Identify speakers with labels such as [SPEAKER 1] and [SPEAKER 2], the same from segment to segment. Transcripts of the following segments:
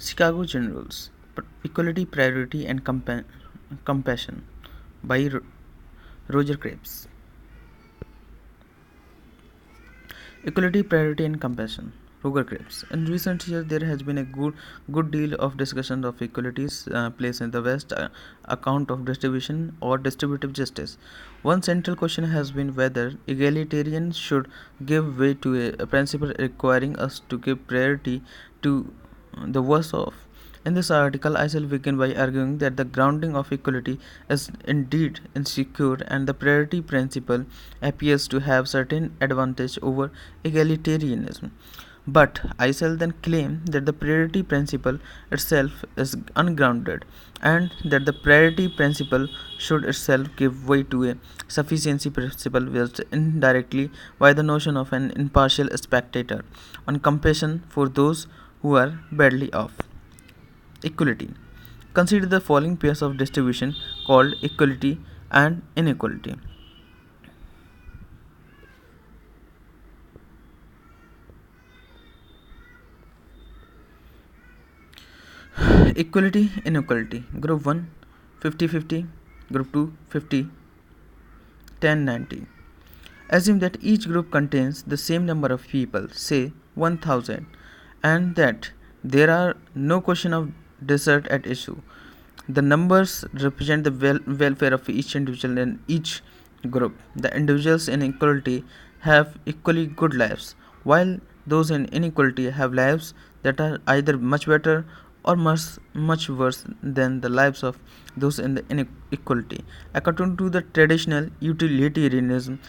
[SPEAKER 1] Chicago Generals, Equality, Priority, and Compassion by Roger Krebs. Equality, Priority, and Compassion. Roger Krebs. In recent years, there has been a good deal of discussion of equality's place in the West account of distribution or distributive justice. One central question has been whether egalitarians should give way to a principle requiring us to give priority to the worse off. In this article, I shall begin by arguing that the grounding of equality is indeed insecure and the priority principle appears to have certain advantage over egalitarianism. But I shall then claim that the priority principle itself is ungrounded and that the priority principle should itself give way to a sufficiency principle based indirectly by the notion of an impartial spectator on compassion for those who are badly off. Equality. Consider the following pairs of distribution called equality and inequality. Equality, inequality. Group 1 50-50, group 2 50 10 90. Assume that each group contains the same number of people, say 1000, and that there are no question of desert at issue. The numbers represent the welfare of each individual in each group. The individuals in equality have equally good lives, while those in inequality have lives that are either much better or much worse than the lives of those in the inequality. According to the traditional utilitarianism,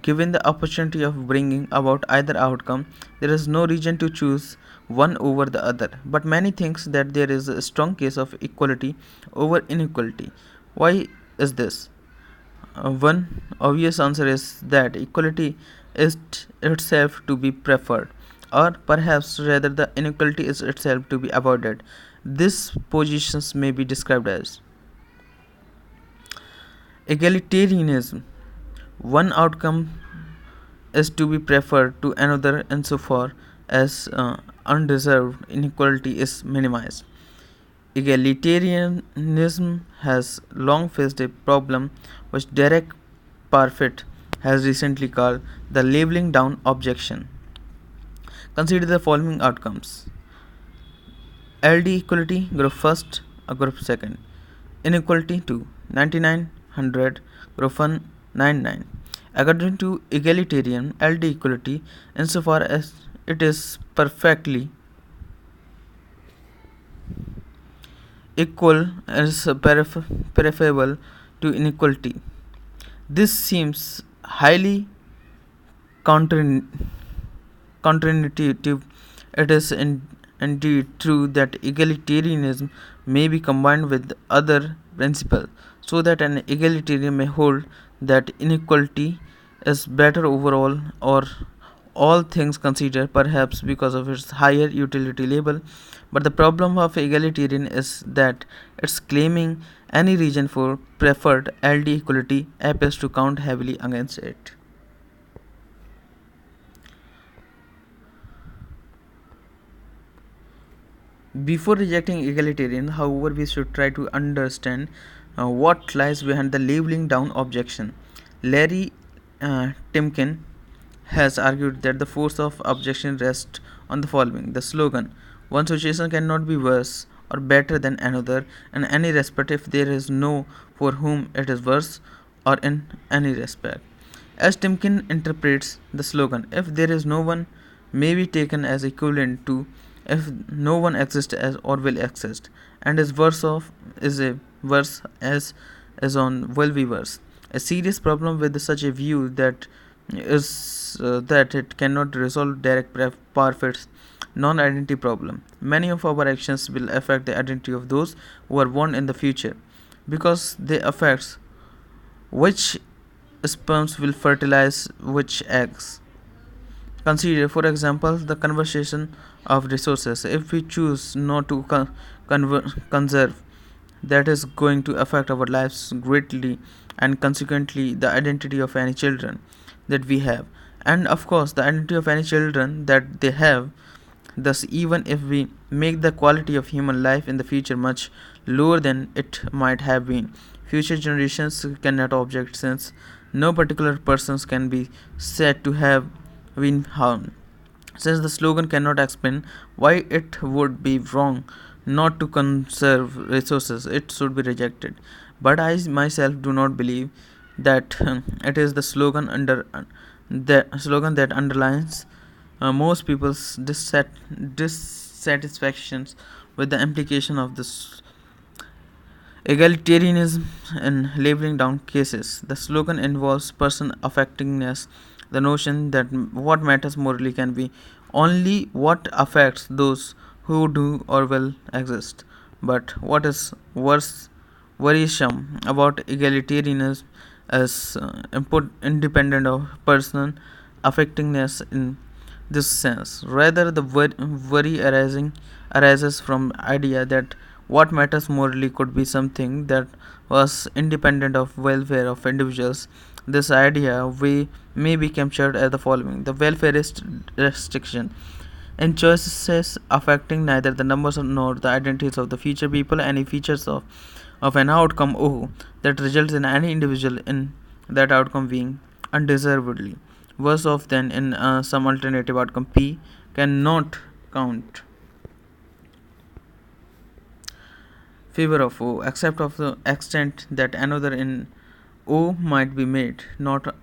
[SPEAKER 1] given the opportunity of bringing about either outcome, there is no reason to choose one over the other. But many think that there is a strong case of equality over inequality. Why is this? One obvious answer is that equality is itself to be preferred, or perhaps rather the inequality is itself to be avoided. These positions may be described as egalitarianism. One outcome is to be preferred to another insofar as undeserved inequality is minimized. Egalitarianism has long faced a problem which Derek Parfit has recently called the leveling down objection. Consider the following outcomes. LD equality, group first, a group second. Inequality 2, 99, 100, group 1, 99. According to egalitarian, LD equality, insofar as it is perfectly equal, is preferable to inequality. This seems highly counterintuitive. It is indeed true that egalitarianism may be combined with other principles, so that an egalitarian may hold that inequality is better overall, or all things considered, perhaps because of its higher utility label. But the problem of egalitarian is that its claiming any reason for preferred LD equality appears to count heavily against it. Before rejecting egalitarian, however, we should try to understand what lies behind the leveling down objection. Larry Timken has argued that the force of objection rests on the following: the slogan, one situation cannot be worse or better than another in any respect if there is no for whom it is worse or in any respect. As Timken interprets the slogan, if there is no one, may be taken as equivalent to if no one exists as or will exist, and is worse off is a worse as on will be worse. A serious problem with such a view that is that it cannot resolve Derek Parfit's non-identity problem. Many of our actions will affect the identity of those who are born in the future, because they affect which sperms will fertilize which eggs. Consider, for example, the conservation of resources. If we choose not to conserve, that is going to affect our lives greatly, and consequently the identity of any children that we have, and of course the identity of any children that they have. Thus, even if we make the quality of human life in the future much lower than it might have been, future generations cannot object, since no particular persons can be said to have been harmed. Since the slogan cannot explain why it would be wrong not to conserve resources, it should be rejected. But I myself do not believe that it is the slogan that underlines most people's dissatisfactions with the implication of this egalitarianism in labeling down cases. The slogan involves person affectingness, the notion that what matters morally can be only what affects those who do or will exist. But what is worrisome about egalitarianism is independent of person affectingness in this sense. Rather, the worry arises from the idea that what matters morally could be something that was independent of welfare of individuals. This idea may be captured as the following: the welfarist restriction in choices affecting neither the numbers nor the identities of the future people, any features of an outcome O that results in any individual in that outcome being undeservedly worse off than in some alternative outcome P cannot count favor of O except of the extent that another in O might be made not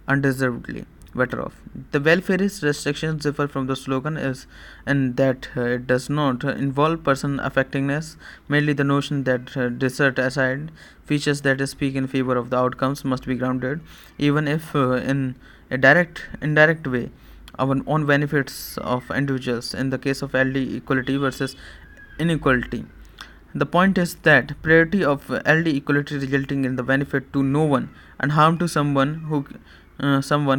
[SPEAKER 1] undeservedly better off. The welfarist restrictions differ from the slogan is in that it does not involve person affectingness, merely the notion that desert aside features that speak in favor of the outcomes must be grounded, even if in a indirect way on benefits of individuals in the case of LD equality versus inequality. The point is that priority of LD equality resulting in the benefit to no one and harm to someone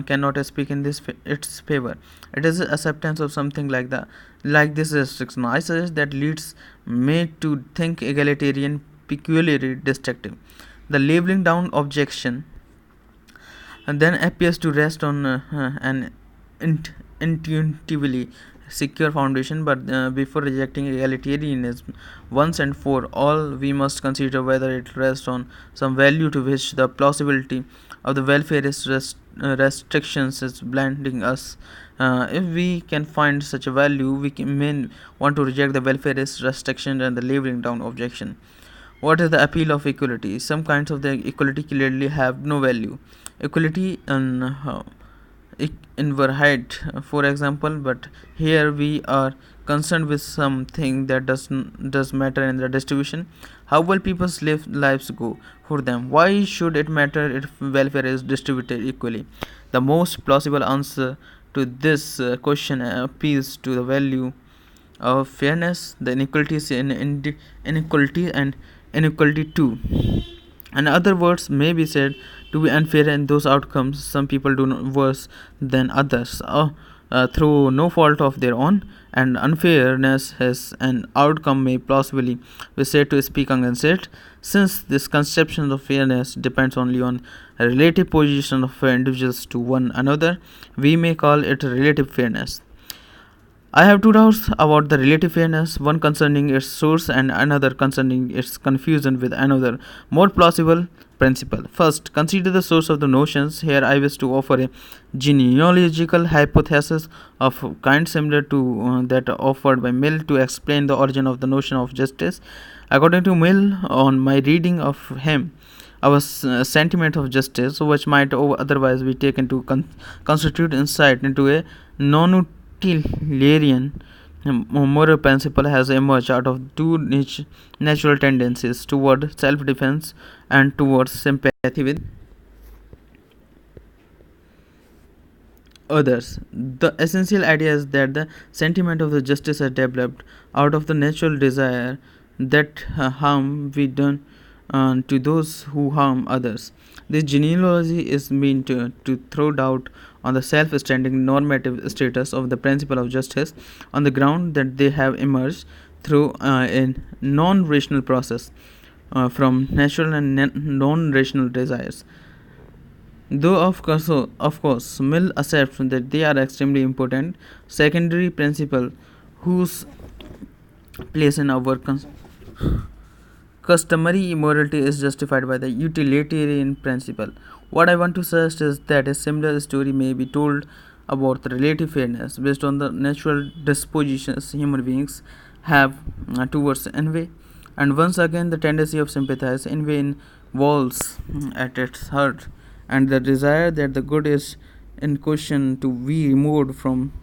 [SPEAKER 1] cannot speak in its favor. It is acceptance of something like this restriction. I suggest that leads made to think egalitarian peculiarly destructive. The labeling down objection and then appears to rest on an intuitively secure foundation, but before rejecting egalitarianism once and for all, we must consider whether it rests on some value to which the plausibility of the welfarist restrictions is blinding us. If we can find such a value, may want to reject the welfarist restriction and the labeling down objection. What is the appeal of equality? Some kinds of the equality clearly have no value. Equality in height, for example, but here we are concerned with something that does matter in the distribution. How will people's lives go for them? Why should it matter if welfare is distributed equally? The most plausible answer to this question appeals to the value of fairness, the inequalities in inequality and inequality too. In other words, may be said to be unfair in those outcomes some people do worse than others through no fault of their own, and unfairness as an outcome may plausibly be said to speak against it. Since this conception of fairness depends only on a relative position of individuals to one another, we may call it relative fairness. I have two doubts about the relative fairness, one concerning its source and another concerning its confusion with another, more plausible principle. First, consider the source of the notions. Here I wish to offer a genealogical hypothesis of kind similar to that offered by Mill to explain the origin of the notion of justice. According to Mill, on my reading of him, our sentiment of justice, which might otherwise be taken to constitute insight into a non-utilitarian moral principle, has emerged out of two natural tendencies toward self-defense and towards sympathy with others. The essential idea is that the sentiment of the justice has developed out of the natural desire that harm be done to those who harm others. This genealogy is meant to throw doubt on the self-standing normative status of the principle of justice on the ground that they have emerged through a non-rational process from natural and non-rational desires. Though of course, Mill accepts that they are extremely important secondary principle whose place in our customary immorality is justified by the utilitarian principle. What I want to suggest is that a similar story may be told about the relative fairness based on the natural dispositions human beings have towards envy. And once again, the tendency of sympathize envy involves at its heart, and the desire that the good is in question to be removed from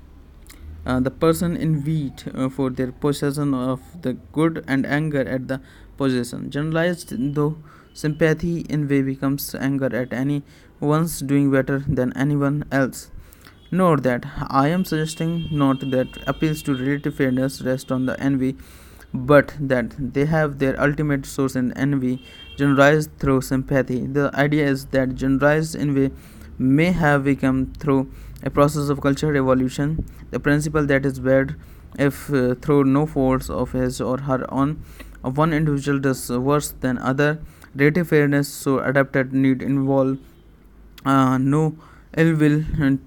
[SPEAKER 1] the person envied for their possession of the good and anger at the possession. Generalized though sympathy in way becomes anger at any one's doing better than anyone else. Note that I am suggesting not that appeals to relative fairness rest on the envy, but that they have their ultimate source in envy, generalized through sympathy. The idea is that generalized envy may have become through a process of cultural evolution. The principle that is bad if through no faults of his or her own, one individual does worse than other. Relative fairness so adapted need involve no ill will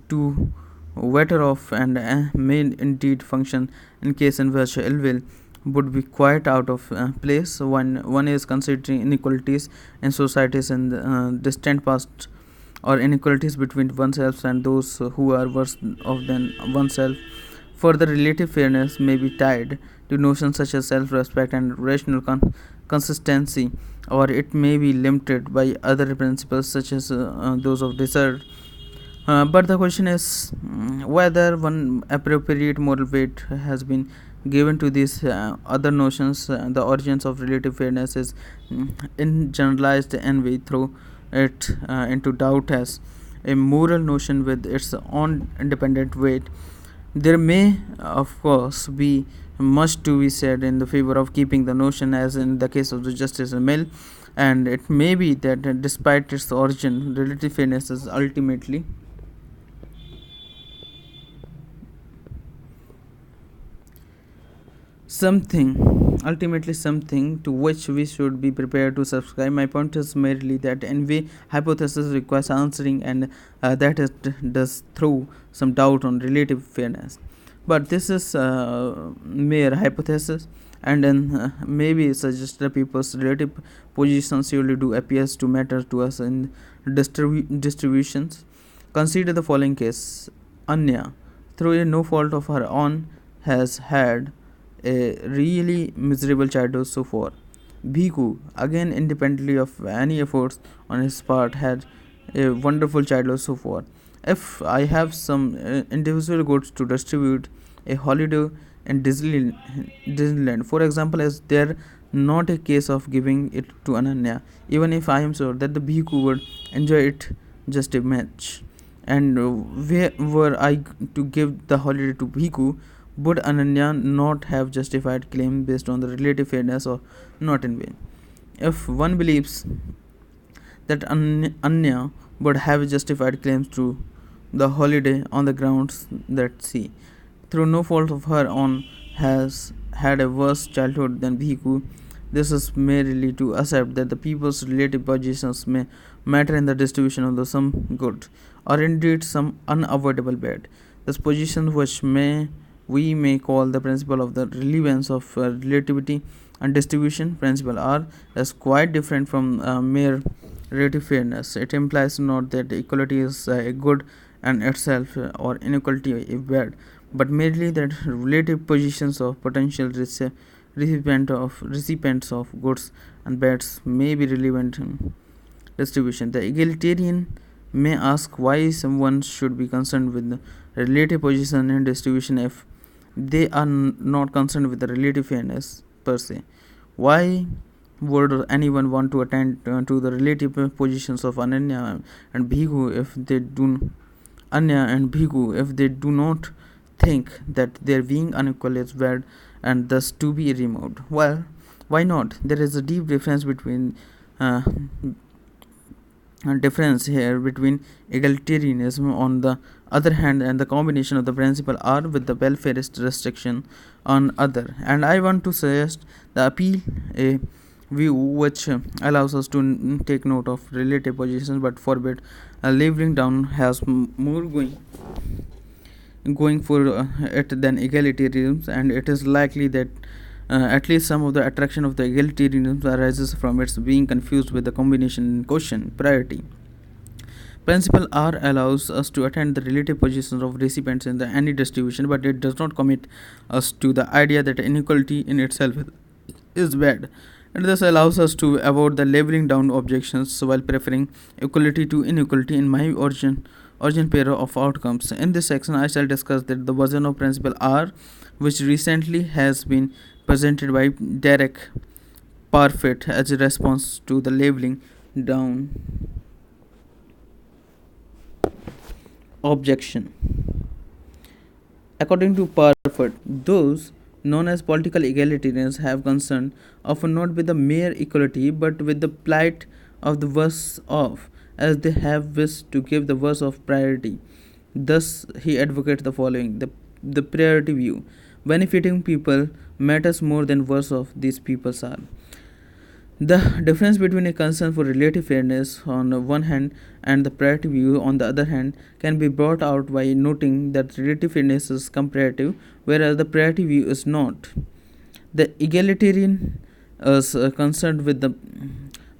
[SPEAKER 1] to better off and may indeed function in case in which ill will would be quite out of place when one is considering inequalities in societies in the distant past or inequalities between oneself and those who are worse off than oneself. Further, relative fairness may be tied to notions such as self-respect and rational consistency, or it may be limited by other principles such as those of desert. But the question is whether one appropriate moral weight has been given to these other notions. The origins of relative fairness is in generalized envy throw it into doubt as a moral notion with its own independent weight. There may, of course, be much to be said in the favor of keeping the notion, as in the case of the justice mill, and it may be that despite its origin, relative fairness is ultimately something to which we should be prepared to subscribe. My point is merely that envy hypothesis requires answering, and that it does throw some doubt on relative fairness. But this is mere hypothesis, and then maybe suggest that people's relative positions surely do appears to matter to us in distributions. Consider the following case: Anya, through no fault of her own, has had a really miserable childhood so far. Bhiku, again independently of any efforts on his part, had a wonderful childhood so far. If I have some individual goods to distribute, a holiday in Disneyland, for example, is there not a case of giving it to Ananya, even if I am sure that the Bhiku would enjoy it just a match? And where were I to give the holiday to Bhiku? Would Ananya not have justified claim based on the relative fairness or not in vain? If one believes that Anya would have justified claims to the holiday on the grounds that she, through no fault of her own, has had a worse childhood than Bhiku, this is merely to accept that the people's relative positions may matter in the distribution of the some good, or indeed some unavoidable bad. This position, which we may call the principle of the relevance of relativity and distribution principle, are is quite different from mere relative fairness. It implies not that equality is a good and itself or inequality a bad, but merely that relative positions of potential recipients of goods and bads may be relevant in distribution. The egalitarian may ask why someone should be concerned with the relative position in distribution if they are not concerned with the relative fairness per se. Why would anyone want to attend to the relative positions of Anya and Bhigu if they do not think that their being unequal is bad and thus to be removed? Well, why not? There is a deep difference here between egalitarianism on the other hand and the combination of the principle R with the welfarist restriction on other. And I want to suggest the appeal a view which allows us to take note of relative positions but forbid leveling down has more going going for it than egalitarianism, and it is likely that at least some of the attraction of the egalitarianism arises from its being confused with the combination in question, priority. Principle R allows us to attend the relative positions of recipients in the any distribution, but it does not commit us to the idea that inequality in itself is bad. It thus allows us to avoid the leveling down objections while preferring equality to inequality in my origin pair of outcomes. In this section, I shall discuss that the version of principle R, which recently has been presented by Derek Parfit as a response to the leveling down objection. According to Parfit, those known as political egalitarians have concern often not with the mere equality but with the plight of the worse off, as they have wished to give the worse off priority. Thus, he advocates the following: the priority view. Benefiting people matters more than worse off these peoples are. The difference between a concern for relative fairness on the one hand and the priority view on the other hand can be brought out by noting that relative fairness is comparative, whereas the priority view is not. The egalitarian is concerned with the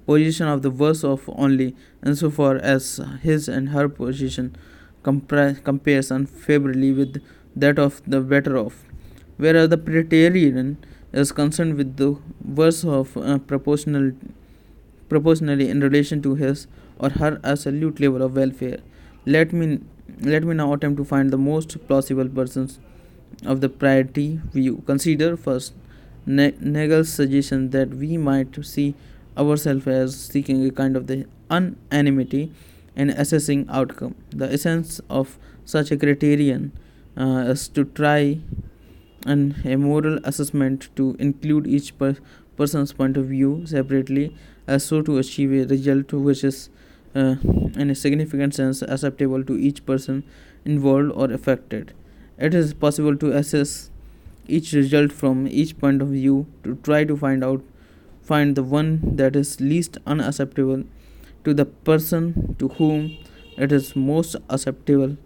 [SPEAKER 1] position of the worse off only insofar as his and her position compares unfavorably with that of the better off, whereas the Praetorian is concerned with the worse off proportionally in relation to his or her absolute level of welfare. Let me let me now attempt to find the most plausible versions of the priority view. Consider first Nagel's suggestion that we might see ourselves as seeking a kind of the unanimity in assessing outcome. The essence of such a criterion is to try and a moral assessment to include each person's point of view separately, as so to achieve a result which is in a significant sense acceptable to each person involved or affected. It is possible to assess each result from each point of view to try to find the one that is least unacceptable to the person to whom it is most acceptable.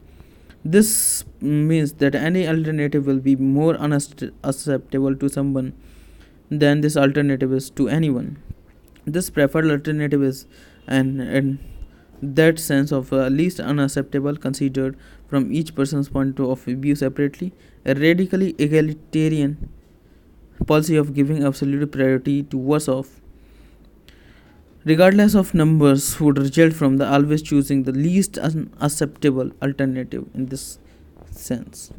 [SPEAKER 1] This means that any alternative will be more unacceptable to someone than this alternative is to anyone. This preferred alternative is, and in that sense of least unacceptable, considered from each person's point of view separately. A radically egalitarian policy of giving absolute priority to worse off, regardless of numbers, would result from the always choosing the least unacceptable alternative in this sense.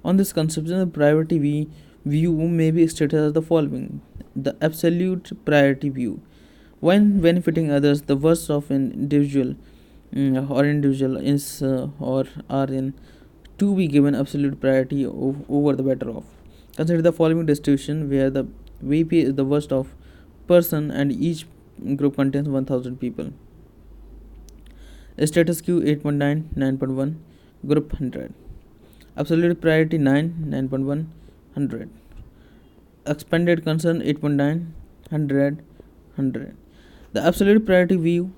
[SPEAKER 1] On this conception, the priority view may be stated as the following: the absolute priority view. When benefiting others, the worst of an individual or individual is or are in to be given absolute priority over the better off. Consider the following distribution where the VP is the worst of person and each group contains 1000 people. Status quo 8.9, 9.1, group 100. Absolute priority 9, 9.1, 100. Expanded concern 8.9, 100, 100. The absolute priority view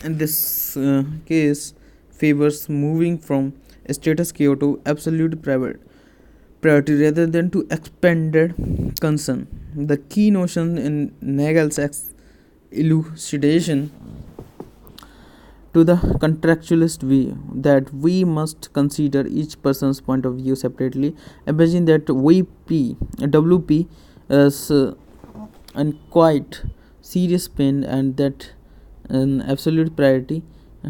[SPEAKER 1] in this case favors moving from status quo to absolute priority rather than to expanded concern. The key notion in Nagel's elucidation to the contractualist view that we must consider each person's point of view separately. Imagine that WP is in quite serious pain and that an absolute priority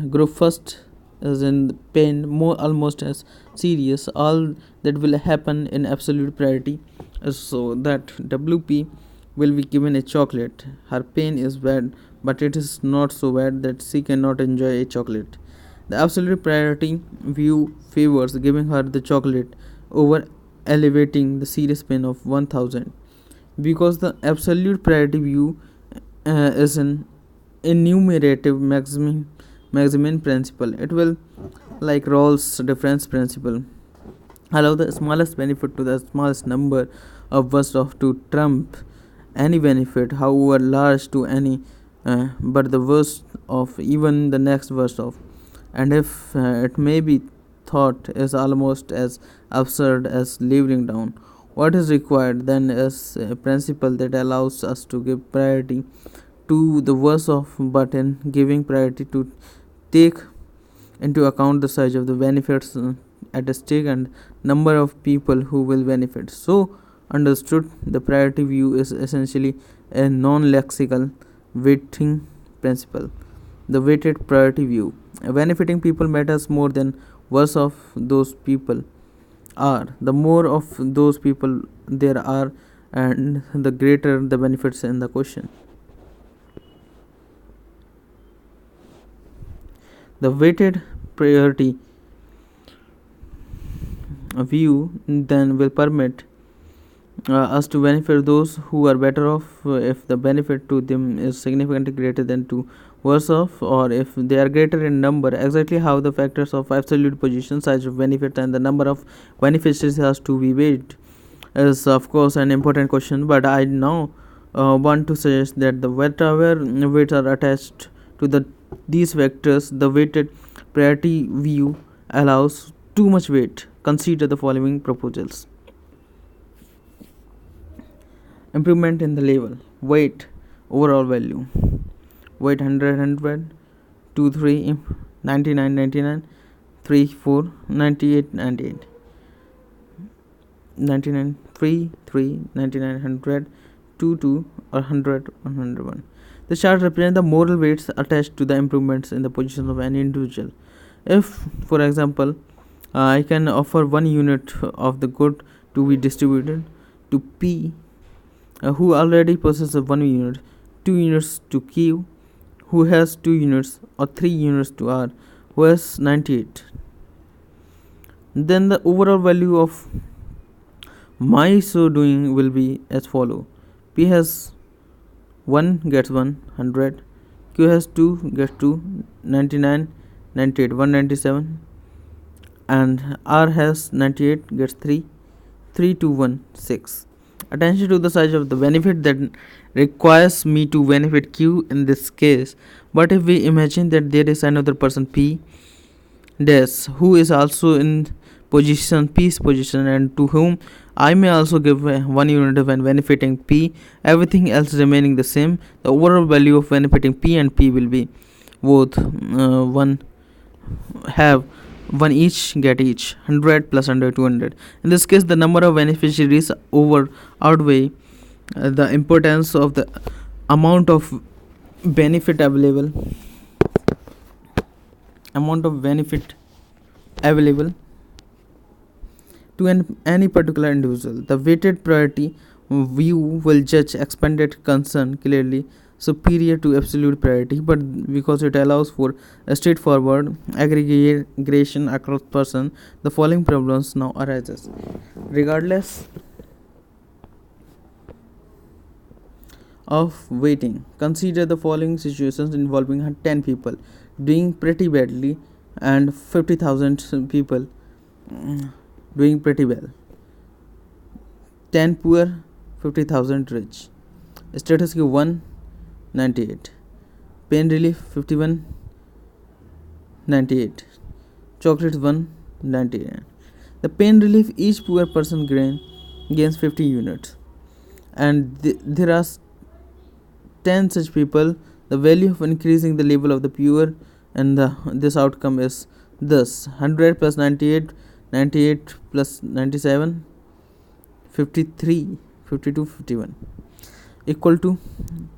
[SPEAKER 1] group first is in pain more almost as serious. All that will happen in absolute priority is so that WP will be given a chocolate. Her pain is bad, but it is not so bad that she cannot enjoy a chocolate. The absolute priority view favors giving her the chocolate over elevating the serious pain of 1000, because the absolute priority view is an enumerative maximum principle. It will, like Rawls' difference principle, allow the smallest benefit to the smallest number of worst off to trump any benefit, however large, to any but the worst of even the next worst off. and if it may be thought is almost as absurd as leveling down, what is required then is a principle that allows us to give priority to the worst of, but in giving priority to take into account the size of the benefits at stake and number of people who will benefit. So, understood, the priority view is essentially a non-lexical weighting principle. The weighted priority view. Benefiting people matters more than worse of those people are. The more of those people there are, and the greater the benefits in the question. The weighted priority view then will permit us to benefit those who are better off if the benefit to them is significantly greater than to worse off, or if they are greater in number. Exactly how the factors of absolute position, size of benefit, and the number of beneficiaries has to be weighed is of course an important question, but I now want to suggest that the whatever weights are attached to these vectors, the weighted priority view allows too much weight. Consider the following proposals. Improvement in the label. Weight, overall value. Weight 100, 100, 2, 3, 99, 99, 3, 4, 98, 98. 99, 3, 3, 99, 100, 2, 2, or 100, 101. The chart represents the moral weights attached to the improvements in the position of any individual. If, for example, I can offer 1 unit of the good to be distributed to P, who already possesses 1 unit, 2 units to Q, who has 2 units, or 3 units to R, who has 98. Then the overall value of my so doing will be as follow. P has 1 gets 1, 100. Q has 2 gets 2, 99, 98, 197. And R has 98 gets 3, 3 to 1, 6. Attention to the size of the benefit that requires me to benefit Q in this case. But if we imagine that there is another person P dash who is also in position P's position, and to whom I may also give 1 unit when benefiting P, everything else remaining the same, the overall value of benefiting P and P will be both one have 1 each get each, 100 plus 100, 200. In this case, the number of beneficiaries outweigh the importance of the amount of benefit available to any particular individual. The weighted priority view will judge expanded concern clearly superior to absolute priority, but because it allows for a straightforward aggregation across person, the following problems now arises. Regardless of weighting, consider the following situations involving 10 people doing pretty badly and 50,000 people doing pretty well. 10 poor, 50,000 rich. Status quo 1, 98. Pain relief 51, 98. Chocolates 1, 99. The pain relief, each poor person gains 50 units, and there are 10 such people. The value of increasing the level of the poor and this outcome is thus 100 plus 98, 98 plus 97, 53, 52, 51 equal to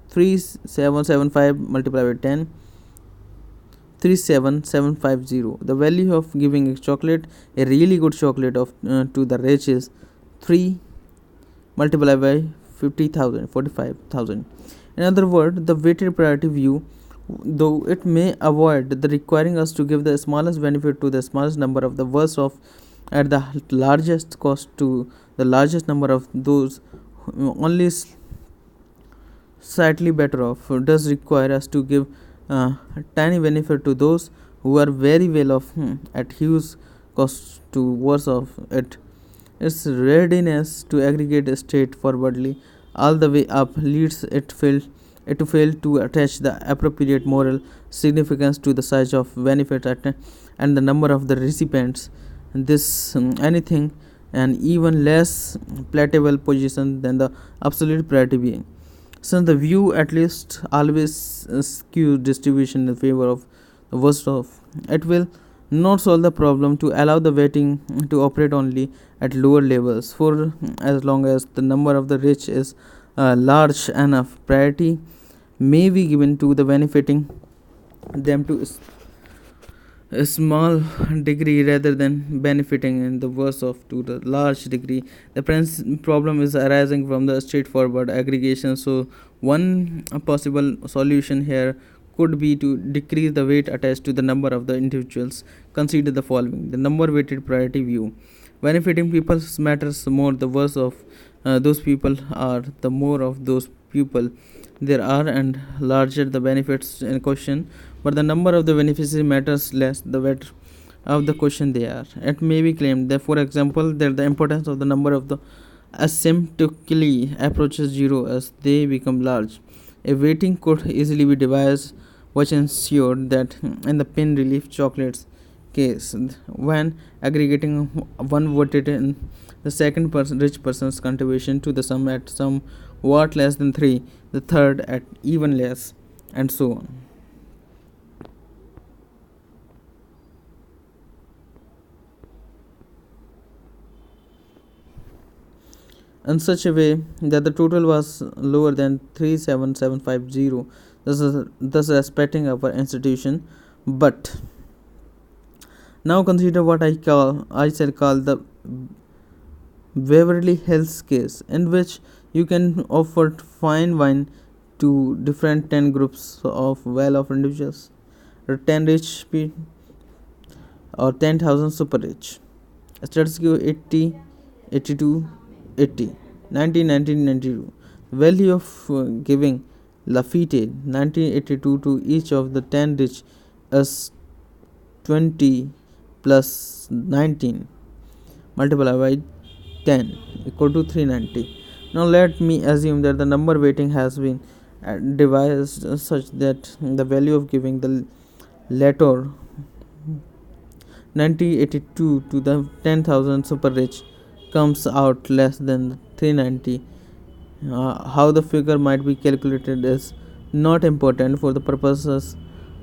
[SPEAKER 1] 3775 multiplied by 10, 37750. The value of giving a chocolate, a really good chocolate of to the rich is 3 multiplied by 50,000, 45,000. In other words, the weighted priority view, though it may avoid the requiring us to give the smallest benefit to the smallest number of the worst off at the largest cost to the largest number of those only slightly better off, does require us to give tiny benefit to those who are very well off at huge cost to worse off. Its readiness to aggregate straightforwardly all the way up leads it filled It failed to attach the appropriate moral significance to the size of benefit and the number of the recipients. This anything an even less palatable position than the absolute priority being. Since the view at least always skews distribution in favor of the worst off, it will not solve the problem to allow the weighting to operate only at lower levels. For as long as the number of the rich is large enough, priority may be given to the benefiting them to a small degree rather than benefiting in the worst of to the large degree. The problem is arising from the straightforward aggregation. So one possible solution here could be to decrease the weight attached to the number of the individuals. Consider the following: the number weighted priority view. Benefiting people matters more the worse of those people are, the more of those people there are, and larger the benefits in question. But the number of the beneficiaries matters less the better of the question they are. It may be claimed that, for example, that the importance of the number of the asymptotically approaches zero as they become large. A weighting could easily be devised which ensured that in the pain relief chocolates case, when aggregating one voted in the second person rich person's contribution to the sum at somewhat less than 3, the third at even less, and so on. In such a way that the total was lower than 37750, thus respecting our institution. But now consider what I shall call the Waverly Hills case, in which you can offer fine wine to different 10 groups of well-off individuals, or 10 rich people, or 10,000 super rich. Status quo 80, 82, 80, 90, 1992. Value of giving Lafitte 1982 to each of the 10 rich is 20 plus 19 multiplied by 10 equal to 390. Now let me assume that the number weighting has been devised such that the value of giving the latter 1982 to the 10,000 super rich comes out less than 390. How the figure might be calculated is not important for the purposes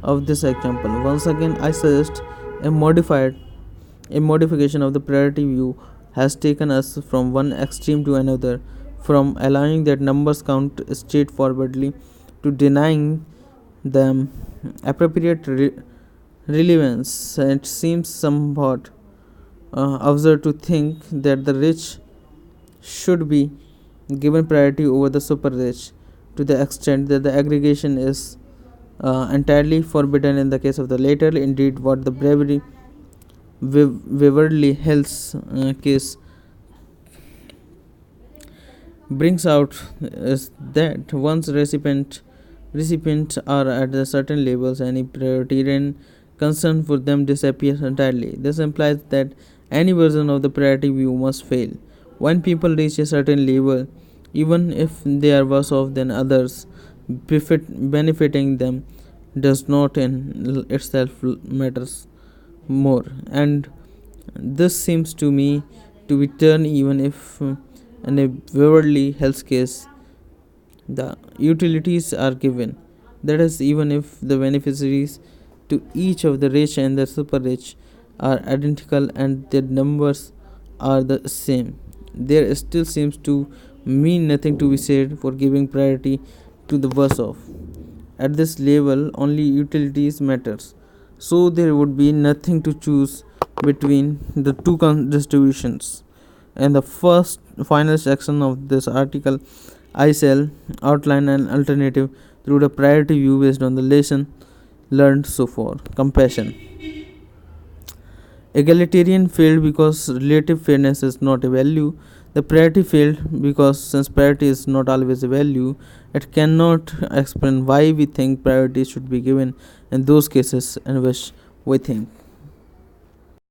[SPEAKER 1] of this example. Once again, I suggest a modification of the priority view has taken us from one extreme to another, from allowing that numbers count straightforwardly to denying them appropriate relevance. It seems somewhat absurd to think that the rich should be given priority over the super rich, to the extent that the aggregation is entirely forbidden in the case of the latter. Indeed, what the Waverly Hills case brings out is that once recipients are at the certain levels, any prioritarian concern for them disappears entirely. This implies that any version of the priority view must fail. When people reach a certain level, even if they are worse off than others, benefiting them does not in itself matters more. And this seems to me to be true even if in a Waverly Health case the utilities are given. That is, even if the beneficiaries to each of the rich and the super rich are identical and their numbers are the same, there still seems to mean nothing to be said for giving priority to the worse off. At this level, only utilities matters, so there would be nothing to choose between the two distributions. In the first final section of this article, I shall outline an alternative through the priority view based on the lesson learned so far. Compassion. Egalitarian failed because relative fairness is not a value. The priority failed because, since priority is not always a value, it cannot explain why we think priority should be given in those cases in which we think.